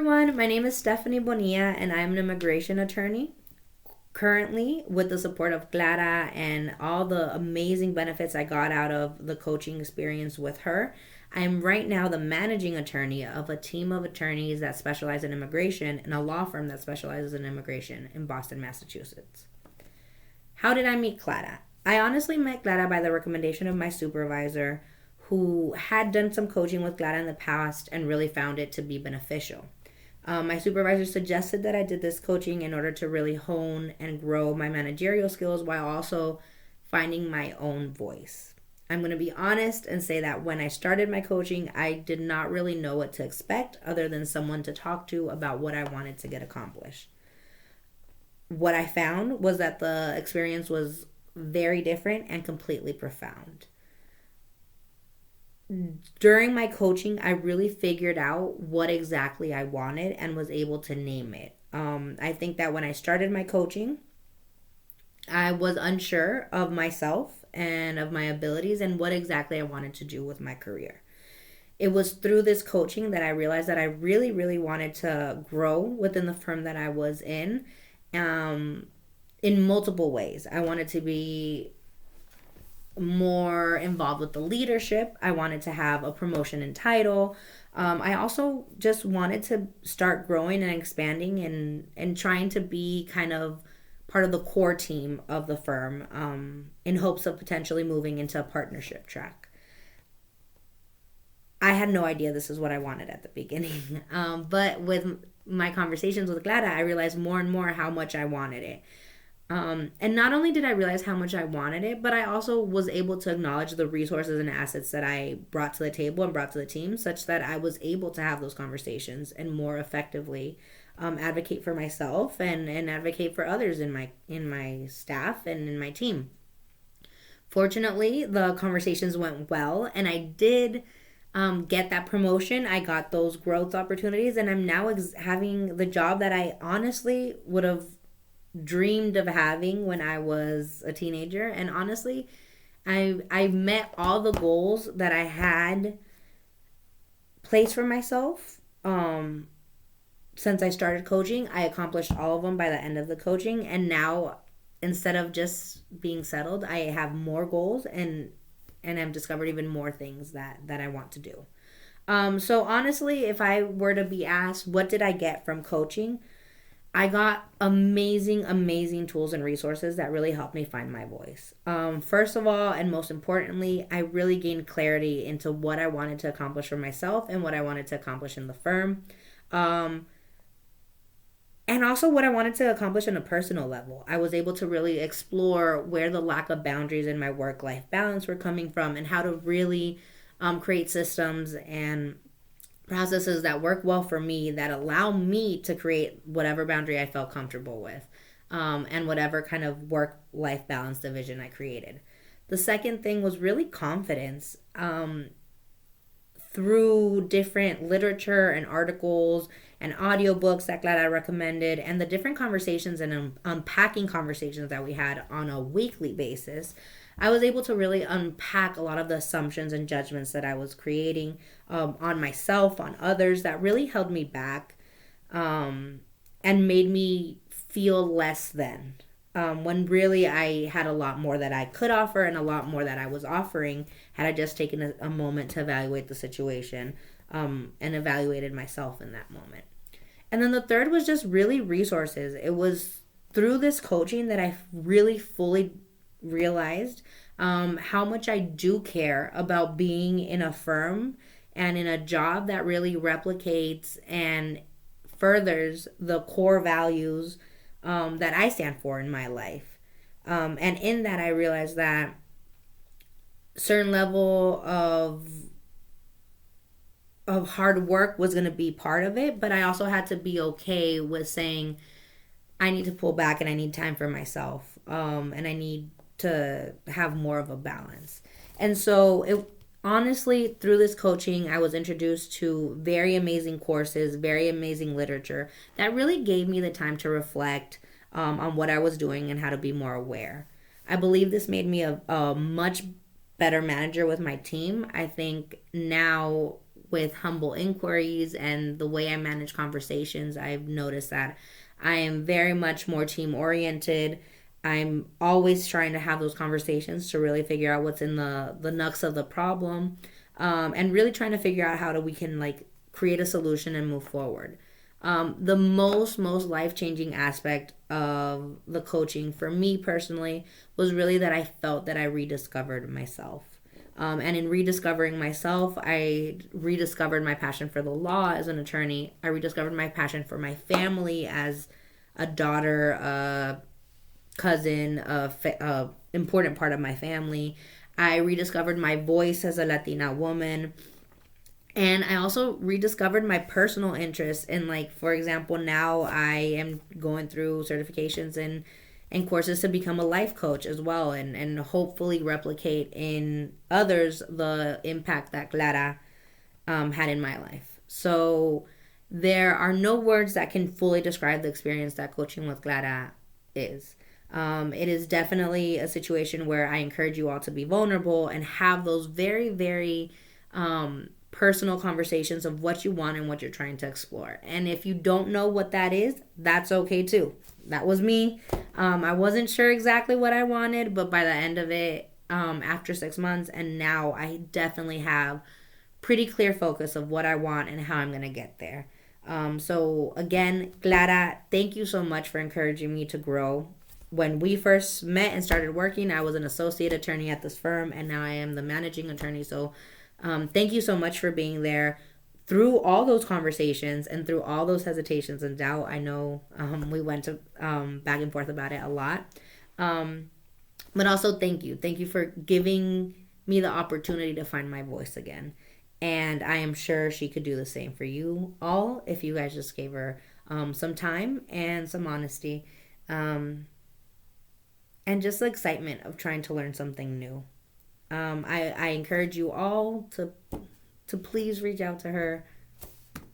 everyone, my name is Stephanie Bonilla and I'm an immigration attorney. Currently, with the support of Clara and all the amazing benefits I got out of the coaching experience with her, I am right now the managing attorney of a team of attorneys that specialize in immigration and a law firm that specializes in immigration in Boston, Massachusetts. How did I meet Clara? I honestly met Clara by the recommendation of my supervisor, who had done some coaching with Clara in the past and really found it to be beneficial. My supervisor suggested that I did this coaching in order to really hone and grow my managerial skills while also finding my own voice. I'm going to be honest and say that when I started my coaching, I did not really know what to expect other than someone to talk to about what I wanted to get accomplished. What I found was that the experience was very different and completely profound. During my coaching, I really figured out what exactly I wanted and was able to name it. I think that when I started my coaching, I was unsure of myself and of my abilities and what exactly I wanted to do with my career. It was through this coaching that I realized that I really, really wanted to grow within the firm that I was in multiple ways. I wanted to be more involved with the leadership. I wanted to have a promotion and title. I also just wanted to start growing and expanding and trying to be kind of part of the core team of the firm in hopes of potentially moving into a partnership track. I had no idea this is what I wanted at the beginning. But with my conversations with Clara, I realized more and more how much I wanted it. And not only did I realize how much I wanted it, but I also was able to acknowledge the resources and assets that I brought to the table and brought to the team, such that I was able to have those conversations and more effectively advocate for myself and advocate for others in my staff and in my team. Fortunately, the conversations went well, and I did get that promotion. I got those growth opportunities, and I'm now having the job that I honestly would have dreamed of having when I was a teenager. And honestly, I met all the goals that I had placed for myself since I started coaching. I accomplished all of them by the end of the coaching, and now instead of just being settled, I have more goals and I've discovered even more things that I want to do. So honestly, if I were to be asked what did I get from coaching, I got amazing, amazing tools and resources that really helped me find my voice. First of all, and most importantly, I really gained clarity into what I wanted to accomplish for myself and what I wanted to accomplish in the firm. And also what I wanted to accomplish on a personal level. I was able to really explore where the lack of boundaries in my work-life balance were coming from and how to really create systems and processes that work well for me that allow me to create whatever boundary I felt comfortable with and whatever kind of work-life balance division I created. The second thing was really confidence. Through different literature and articles and audiobooks that Clara recommended and the different conversations and unpacking conversations that we had on a weekly basis, I was able to really unpack a lot of the assumptions and judgments that I was creating on myself, on others, that really held me back and made me feel less than. When really I had a lot more that I could offer and a lot more that I was offering had I just taken a moment to evaluate the situation and evaluated myself in that moment. And then the third was just really resources. It was through this coaching that I really fully realized how much I do care about being in a firm and in a job that really replicates and furthers the core values that I stand for in my life. And in that, I realized that certain level of hard work was going to be part of it, but I also had to be okay with saying I need to pull back and I need time for myself, and I need to have more of a balance. And so it honestly, through this coaching, I was introduced to very amazing courses, very amazing literature that really gave me the time to reflect on what I was doing and how to be more aware. I believe this made me a much better manager with my team. I think now with humble inquiries and the way I manage conversations, I've noticed that I am very much more team oriented. I'm always trying to have those conversations to really figure out what's in the nux of the problem, and really trying to figure out how we can like create a solution and move forward. The most life changing aspect of the coaching for me personally was really that I felt that I rediscovered myself. And in rediscovering myself, I rediscovered my passion for the law as an attorney. I rediscovered my passion for my family as a daughter, a cousin, a important part of my family. I rediscovered my voice as a Latina woman. And I also rediscovered my personal interests in, like, for example, now I am going through certifications and courses to become a life coach as well, and hopefully replicate in others the impact that Clara had in my life. So there are no words that can fully describe the experience that coaching with Clara is. It is definitely a situation where I encourage you all to be vulnerable and have those very, very personal conversations of what you want and what you're trying to explore. And if you don't know what that is, that's okay too. That was me. I wasn't sure exactly what I wanted, but by the end of it, after 6 months, and now I definitely have pretty clear focus of what I want and how I'm going to get there. So again, Clara, thank you so much for encouraging me to grow. When we first met and started working, I was an associate attorney at this firm, and now I am the managing attorney. So thank you so much for being there through all those conversations and through all those hesitations and doubt. I know we went to back and forth about it a lot. But also thank you. Thank you for giving me the opportunity to find my voice again. And I am sure she could do the same for you all if you guys just gave her some time and some honesty. And just the excitement of trying to learn something new. I encourage you all to please reach out to her.